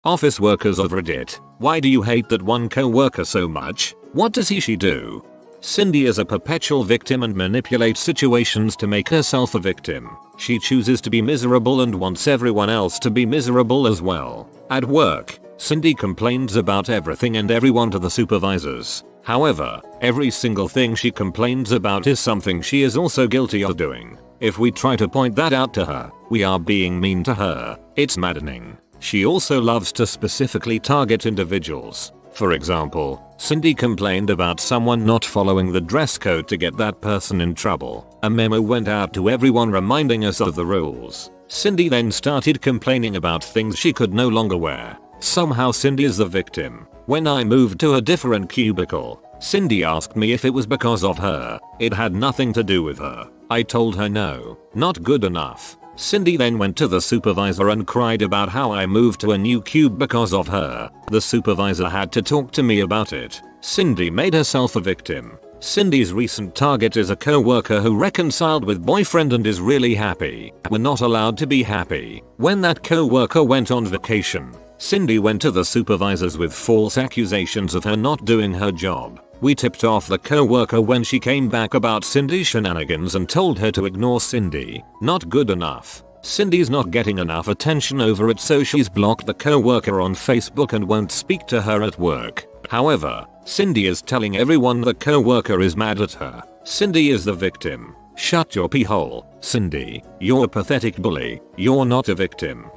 Office workers of Reddit, why do you hate that one co-worker so much? What does she do? Cindy is a perpetual victim and manipulates situations to make herself a victim. She chooses to be miserable and wants everyone else to be miserable as well. At work, Cindy complains about everything and everyone to the supervisors. However, every single thing she complains about is something she is also guilty of doing. If we try to point that out to her, we are being mean to her. It's maddening. She also loves to specifically target individuals. For example, Cindy complained about someone not following the dress code to get that person in trouble. A memo went out to everyone reminding us of the rules. Cindy then started complaining about things she could no longer wear. Somehow Cindy is the victim. When I moved to a different cubicle, Cindy asked me if it was because of her. It had nothing to do with her. I told her no, not good enough. Cindy then went to the supervisor and cried about how I moved to a new cube because of her. The supervisor had to talk to me about it. Cindy made herself a victim. Cindy's recent target is a co-worker who reconciled with boyfriend and is really happy. We're not allowed to be happy. When that co-worker went on vacation, Cindy went to the supervisors with false accusations of her not doing her job. We tipped off the co-worker when she came back about Cindy's shenanigans and told her to ignore Cindy. Not good enough. Cindy's not getting enough attention over it, so she's blocked the co-worker on Facebook and won't speak to her at work. However, Cindy is telling everyone the co-worker is mad at her. Cindy is the victim. Shut your pee hole, Cindy. You're a pathetic bully. You're not a victim.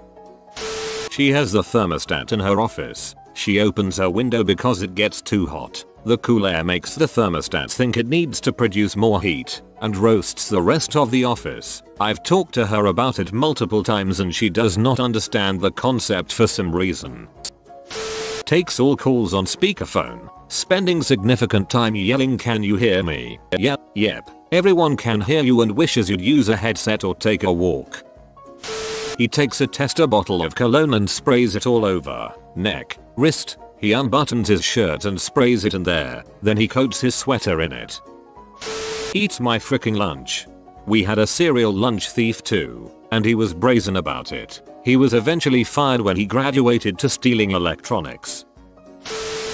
She has the thermostat in her office. She opens her window because it gets too hot. The cool air makes the thermostat think it needs to produce more heat and roasts the rest of the office. I've talked to her about it multiple times and she does not understand the concept for some reason. Takes all calls on speakerphone. Spending significant time yelling, "Can you hear me?" Yep. Everyone can hear you and wishes you'd use a headset or take a walk. He takes a tester bottle of cologne and sprays it all over neck, wrist. He unbuttons his shirt and sprays it in there. Then he coats his sweater in it. Eats my freaking lunch. We had a serial lunch thief too, and he was brazen about it. He was eventually fired when he graduated to stealing electronics.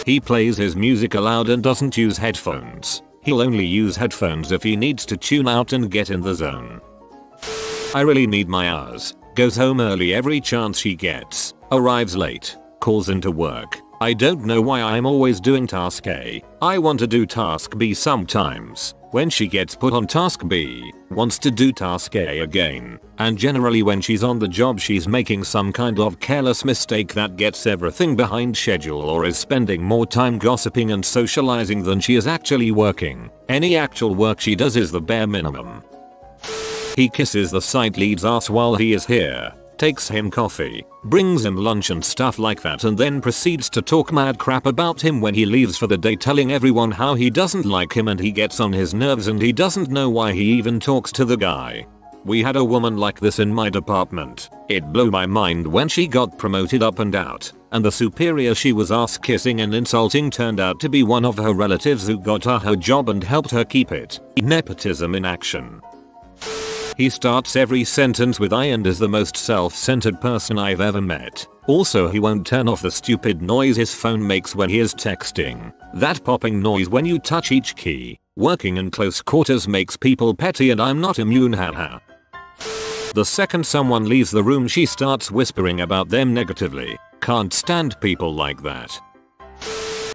He plays his music aloud and doesn't use headphones. He'll only use headphones if he needs to tune out and get in the zone. I really need my hours. Goes home early every chance she gets. Arrives late. Calls into work. I don't know why I'm always doing task A. I want to do task B sometimes. When she gets put on task B, wants to do task A again. And generally when she's on the job she's making some kind of careless mistake that gets everything behind schedule or is spending more time gossiping and socializing than she is actually working. Any actual work she does is the bare minimum. He kisses the site lead's ass while he is here. Takes him coffee, brings him lunch and stuff like that, and then proceeds to talk mad crap about him when he leaves for the day, telling everyone how he doesn't like him and he gets on his nerves and he doesn't know why he even talks to the guy. We had a woman like this in my department. It blew my mind when she got promoted up and out, and the superior she was ass kissing and insulting turned out to be one of her relatives who got her job and helped her keep it. Nepotism in action. He starts every sentence with "I" and is the most self-centered person I've ever met. Also, he won't turn off the stupid noise his phone makes when he is texting. That popping noise when you touch each key. Working in close quarters makes people petty and I'm not immune, haha. The second someone leaves the room she starts whispering about them negatively. Can't stand people like that.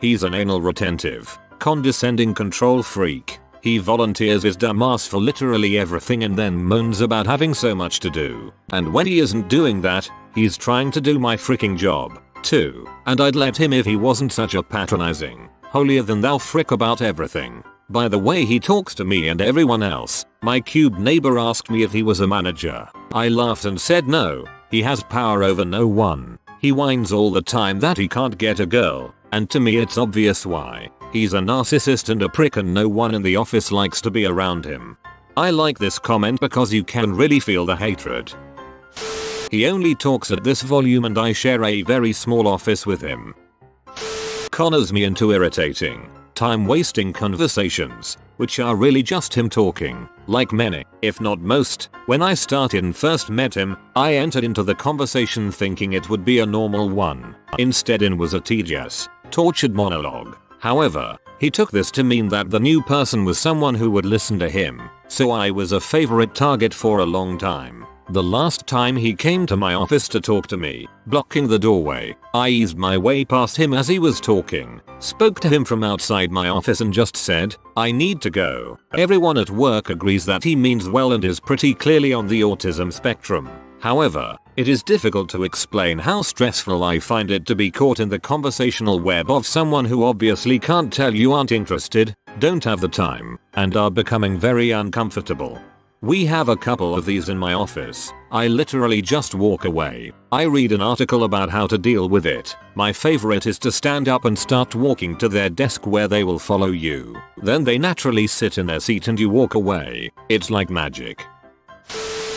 He's an anal retentive, condescending control freak. He volunteers his dumb ass for literally everything and then moans about having so much to do. And when he isn't doing that, he's trying to do my freaking job, too. And I'd let him if he wasn't such a patronizing, holier than thou frick about everything. By the way he talks to me and everyone else. My cube neighbor asked me if he was a manager. I laughed and said no, he has power over no one. He whines all the time that he can't get a girl, and to me it's obvious why. He's a narcissist and a prick and no one in the office likes to be around him. I like this comment because you can really feel the hatred. He only talks at this volume and I share a very small office with him. Connors me into irritating. time wasting conversations, which are really just him talking. Like many, if not most, when I started and first met him, I entered into the conversation thinking it would be a normal one. Instead it was a tedious, tortured monologue. However, he took this to mean that the new person was someone who would listen to him, so I was a favorite target for a long time. The last time he came to my office to talk to me, blocking the doorway, I eased my way past him as he was talking, spoke to him from outside my office and just said, "I need to go." Everyone at work agrees that he means well and is pretty clearly on the autism spectrum. However, it is difficult to explain how stressful I find it to be caught in the conversational web of someone who obviously can't tell you aren't interested, don't have the time, and are becoming very uncomfortable. We have a couple of these in my office. I literally just walk away. I read an article about how to deal with it. My favorite is to stand up and start walking to their desk where they will follow you. Then they naturally sit in their seat and you walk away. It's like magic.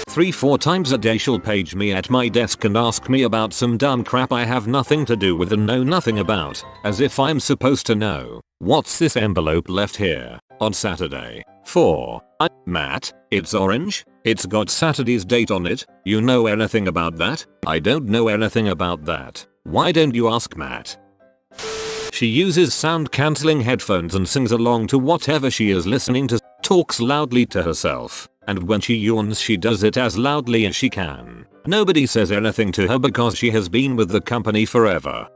3-4 times a day she'll page me at my desk and ask me about some dumb crap I have nothing to do with and know nothing about, as if I'm supposed to know. What's this envelope left here? On Saturday. 4. Matt, it's orange? It's got Saturday's date on it. You know anything about that? I don't know anything about that. Why don't you ask Matt? She uses sound cancelling headphones and sings along to whatever she is listening to, talks loudly to herself, and when she yawns she does it as loudly as she can. Nobody says anything to her because she has been with the company forever.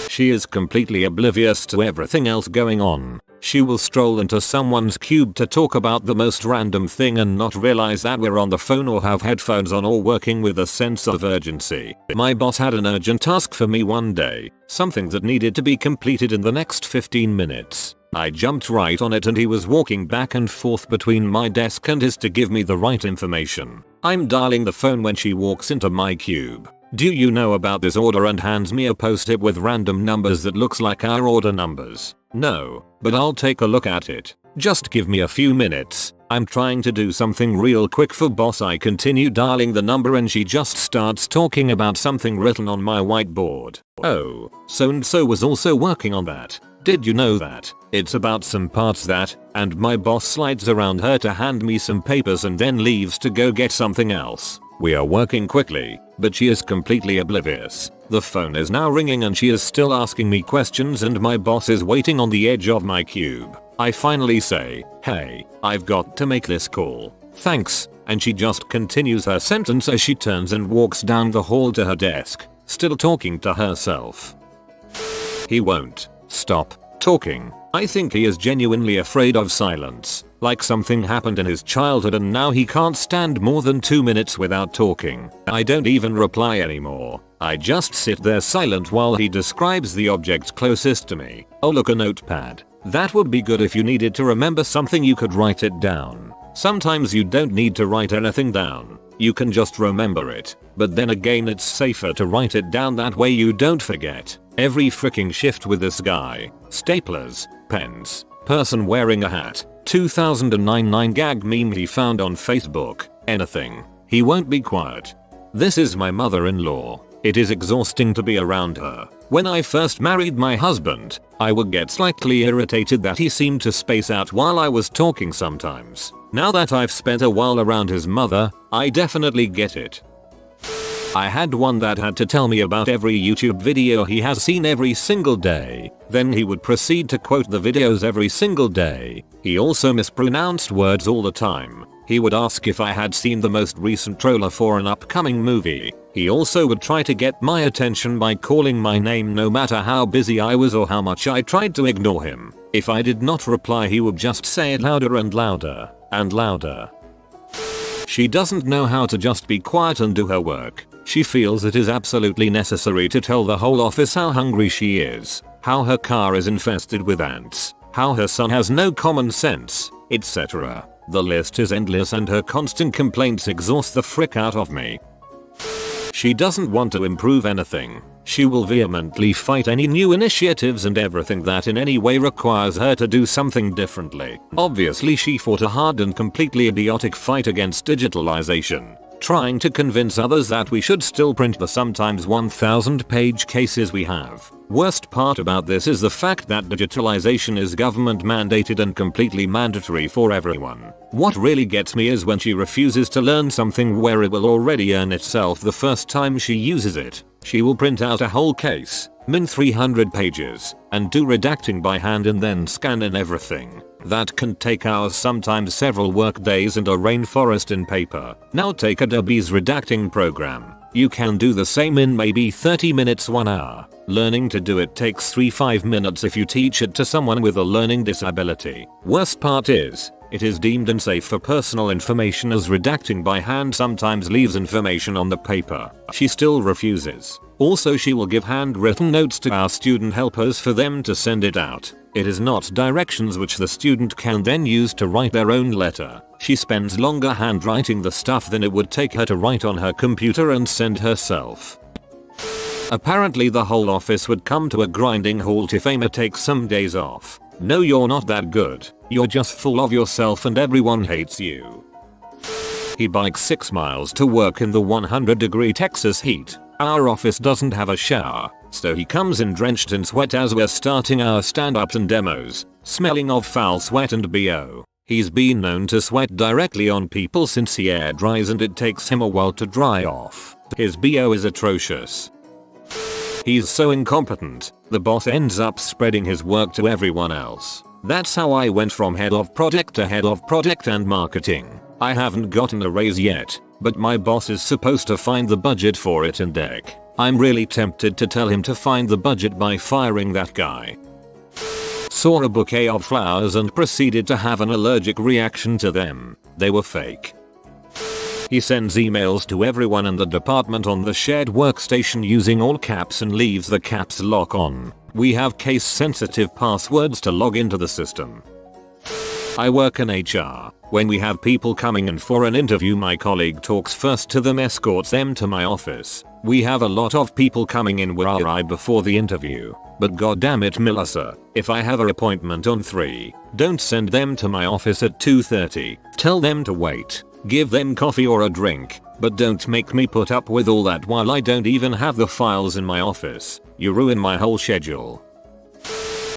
She is completely oblivious to everything else going on. She will stroll into someone's cube to talk about the most random thing and not realize that we're on the phone or have headphones on or working with a sense of urgency. My boss had an urgent task for me one day, something that needed to be completed in the next 15 minutes. I jumped right on it and he was walking back and forth between my desk and his to give me the right information. I'm dialing the phone when she walks into my cube. "Do you know about this order?" and hands me a post-it with random numbers that looks like our order numbers. No, but I'll take a look at it. Just give me a few minutes. I'm trying to do something real quick for boss. I continue dialing the number and she just starts talking about something written on my whiteboard. "Oh, so and so was also working on that. Did you know that? It's about some parts that," and my boss slides around her to hand me some papers and then leaves to go get something else. We are working quickly, but she is completely oblivious. The phone is now ringing and she is still asking me questions and my boss is waiting on the edge of my cube. I finally say, "Hey, I've got to make this call. Thanks," and she just continues her sentence as she turns and walks down the hall to her desk, still talking to herself. He won't stop talking. I think he is genuinely afraid of silence, like something happened in his childhood and now he can't stand more than 2 minutes without talking. I don't even reply anymore. I just sit there silent while he describes the object closest to me. "Oh, look, a notepad. That would be good if you needed to remember something, you could write it down." Sometimes you don't need to write anything down. You can just remember it. But then again, it's safer to write it down, that way you don't forget. Every freaking shift with this guy. Staplers, pens, person wearing a hat, 2009 gag meme he found on Facebook, anything. He won't be quiet. This is my mother-in-law. It is exhausting to be around her. When I first married my husband, I would get slightly irritated that he seemed to space out while I was talking sometimes. Now that I've spent a while around his mother, I definitely get it. I had one that had to tell me about every YouTube video he has seen every single day. Then he would proceed to quote the videos every single day. He also mispronounced words all the time. He would ask if I had seen the most recent trailer for an upcoming movie. He also would try to get my attention by calling my name no matter how busy I was or how much I tried to ignore him. If I did not reply, he would just say it louder and louder and louder. She doesn't know how to just be quiet and do her work. She feels it is absolutely necessary to tell the whole office how hungry she is, how her car is infested with ants, how her son has no common sense, etc. The list is endless and her constant complaints exhaust the frick out of me. She doesn't want to improve anything. She will vehemently fight any new initiatives and everything that in any way requires her to do something differently. Obviously, she fought a hard and completely idiotic fight against digitalization, trying to convince others that we should still print the sometimes 1,000-page cases we have. Worst part about this is the fact that digitalization is government mandated and completely mandatory for everyone. What really gets me is when she refuses to learn something where it will already earn itself the first time she uses it. She will print out a whole case, min 300 pages, and do redacting by hand and then scan in everything. That can take hours, sometimes several work days, and a rainforest in paper. Now take Adobe's redacting program. You can do the same in maybe 30 minutes, 1 hour. Learning to do it takes 3-5 minutes if you teach it to someone with a learning disability. Worst part is, it is deemed unsafe for personal information as redacting by hand sometimes leaves information on the paper. She still refuses. Also, she will give handwritten notes to our student helpers for them to send it out. It is not directions which the student can then use to write their own letter. She spends longer handwriting the stuff than it would take her to write on her computer and send herself. Apparently the whole office would come to a grinding halt if Emma takes some days off. No, you're not that good. You're just full of yourself and everyone hates you. He bikes 6 miles to work in the 100-degree Texas heat. Our office doesn't have a shower, so he comes in drenched in sweat as we're starting our stand-ups and demos, smelling of foul sweat and BO. He's been known to sweat directly on people since he air dries and it takes him a while to dry off. His BO is atrocious. He's so incompetent, the boss ends up spreading his work to everyone else. That's how I went from head of product to head of product and marketing. I haven't gotten a raise yet, but my boss is supposed to find the budget for it in deck. I'm really tempted to tell him to find the budget by firing that guy. Saw a bouquet of flowers and proceeded to have an allergic reaction to them. They were fake. He sends emails to everyone in the department on the shared workstation using all caps and leaves the caps lock on. We have case sensitive passwords to log into the system. I work in HR. When we have people coming in for an interview, my colleague talks first to them, escorts them to my office. We have a lot of people coming in where I before the interview. But goddammit Melissa, if I have an appointment on 3, don't send them to my office at 2:30. Tell them to wait. Give them coffee or a drink, but don't make me put up with all that while I don't even have the files in my office. You ruin my whole schedule.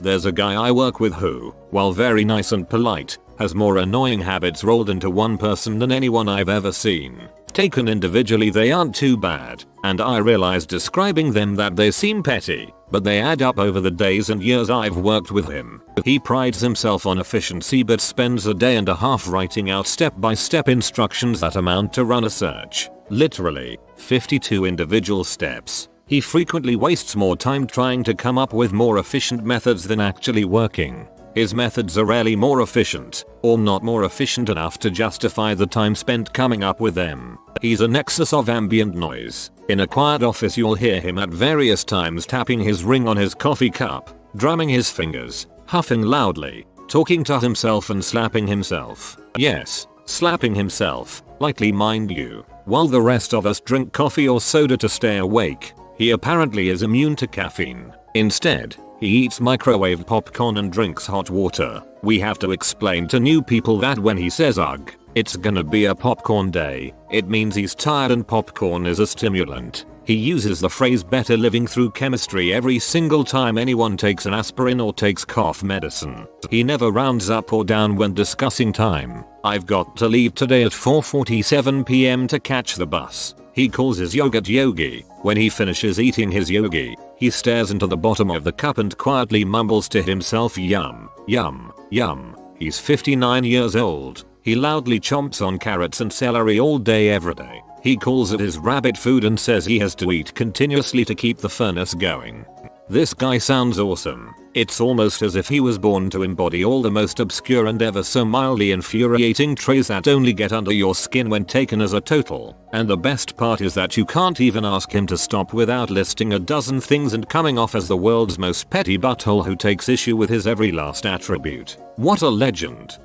There's a guy I work with who, while very nice and polite, has more annoying habits rolled into one person than anyone I've ever seen. Taken individually they aren't too bad, and I realize describing them that they seem petty, but they add up over the days and years I've worked with him. He prides himself on efficiency but spends a day and a half writing out step-by-step instructions that amount to run a search. Literally, 52 individual steps. He frequently wastes more time trying to come up with more efficient methods than actually working. His methods are rarely more efficient, or not more efficient enough to justify the time spent coming up with them. He's a nexus of ambient noise. In a quiet office you'll hear him at various times tapping his ring on his coffee cup, drumming his fingers, huffing loudly, talking to himself and slapping himself. Yes, slapping himself, lightly mind you, while the rest of us drink coffee or soda to stay awake. He apparently is immune to caffeine. Instead, he eats microwave popcorn and drinks hot water. We have to explain to new people that when he says ugh, it's gonna be a popcorn day, it means he's tired and popcorn is a stimulant. He uses the phrase better living through chemistry every single time anyone takes an aspirin or takes cough medicine. He never rounds up or down when discussing time. I've got to leave today at 4:47 PM to catch the bus. He calls his yogurt yogi. When he finishes eating his yogi, he stares into the bottom of the cup and quietly mumbles to himself, yum, yum, yum. He's 59 years old. He loudly chomps on carrots and celery all day every day. He calls it his rabbit food and says he has to eat continuously to keep the furnace going. This guy sounds awesome. It's almost as if he was born to embody all the most obscure and ever so mildly infuriating traits that only get under your skin when taken as a total. And the best part is that you can't even ask him to stop without listing a dozen things and coming off as the world's most petty butthole who takes issue with his every last attribute. What a legend.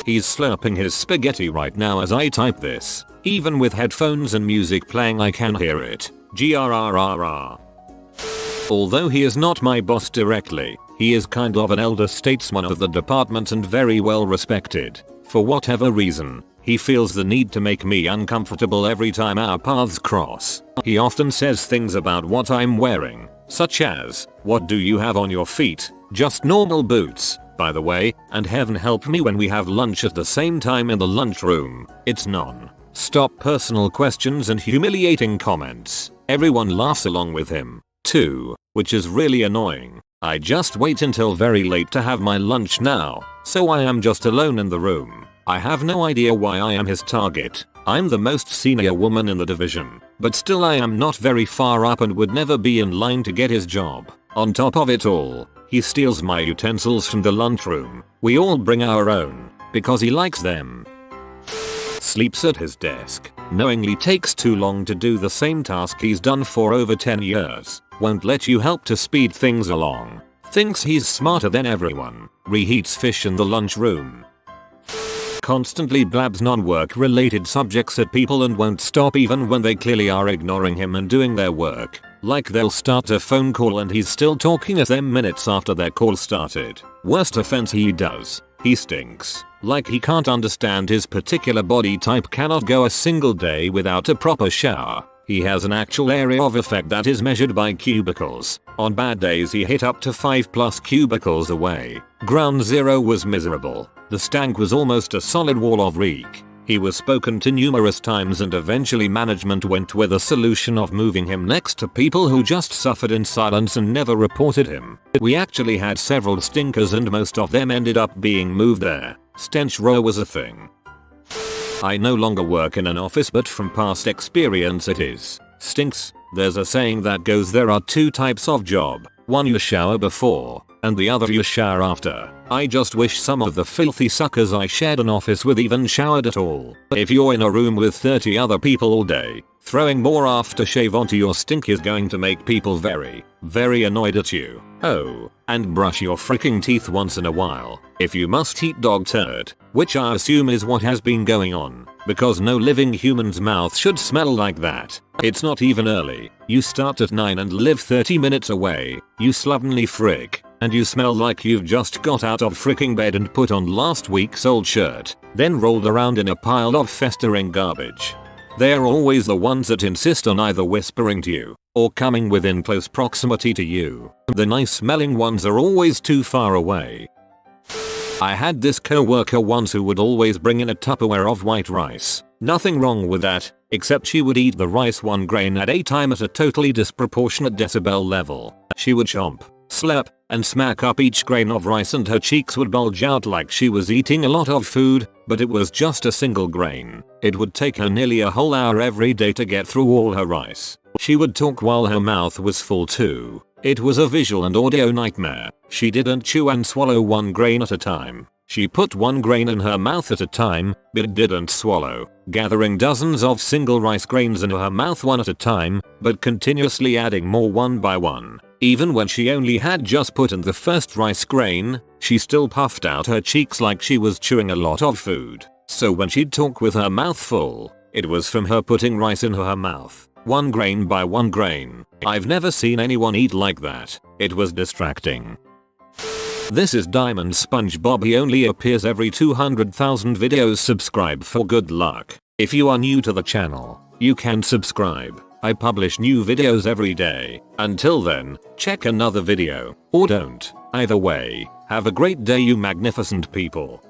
He's slurping his spaghetti right now as I type this. Even with headphones and music playing I can hear it. Grrrr. Although he is not my boss directly, he is kind of an elder statesman of the department and very well respected. For whatever reason, he feels the need to make me uncomfortable every time our paths cross. He often says things about what I'm wearing, such as, "What do you have on your feet? Just normal boots, by the way, and heaven help me when we have lunch at the same time in the lunchroom. It's non-stop personal questions and humiliating comments. Everyone laughs along with him, too, which is really annoying. I just wait until very late to have my lunch now, so I am just alone in the room. I have no idea why I am his target. I'm the most senior woman in the division, but still I am not very far up and would never be in line to get his job. On top of it all, he steals my utensils from the lunchroom. We all bring our own, because he likes them. Sleeps at his desk, knowingly takes too long to do the same task he's done for over 10 years. Won't let you help to speed things along. Thinks he's smarter than everyone. Reheats fish in the lunchroom. Constantly blabs non-work related subjects at people and won't stop even when they clearly are ignoring him and doing their work. Like they'll start a phone call and he's still talking at them minutes after their call started. Worst offense he does. He stinks. Like he can't understand his particular body type, cannot go a single day without a proper shower. He has an actual area of effect that is measured by cubicles. On bad days he hit up to 5+ cubicles away. Ground zero was miserable. The stank was almost a solid wall of reek. He was spoken to numerous times and eventually management went with a solution of moving him next to people who just suffered in silence and never reported him. We actually had several stinkers and most of them ended up being moved there. Stench row was a thing. I no longer work in an office, but from past experience it is stinks. There's a saying that goes, there are two types of job. One you shower before, and the other you shower after. I just wish some of the filthy suckers I shared an office with even showered at all. If you're in a room with 30 other people all day, throwing more aftershave onto your stink is going to make people very, very annoyed at you. Oh, and brush your freaking teeth once in a while. If you must eat dog turd, which I assume is what has been going on, because no living human's mouth should smell like that. It's not even early. You start at 9 and live 30 minutes away. You slovenly frick. And you smell like you've just got out of freaking bed and put on last week's old shirt, then rolled around in a pile of festering garbage. They're always the ones that insist on either whispering to you, or coming within close proximity to you. The nice smelling ones are always too far away. I had this coworker once who would always bring in a Tupperware of white rice. Nothing wrong with that, except she would eat the rice one grain at a time at a totally disproportionate decibel level. She would chomp, slurp, and smack up each grain of rice and her cheeks would bulge out like she was eating a lot of food, but it was just a single grain. It would take her nearly a whole hour every day to get through all her rice. She would talk while her mouth was full too. It was a visual and audio nightmare. She didn't chew and swallow one grain at a time. She put one grain in her mouth at a time, but didn't swallow, gathering dozens of single rice grains into her mouth one at a time, but continuously adding more one by one. Even when she only had just put in the first rice grain, she still puffed out her cheeks like she was chewing a lot of food. So when she'd talk with her mouth full, it was from her putting rice into her mouth, one grain by one grain. I've never seen anyone eat like that. It was distracting. This is Diamond SpongeBob. He only appears every 200,000 videos. Subscribe for good luck. If you are new to the channel, you can subscribe. I publish new videos every day. Until then, check another video, or don't. Either way, have a great day you magnificent people.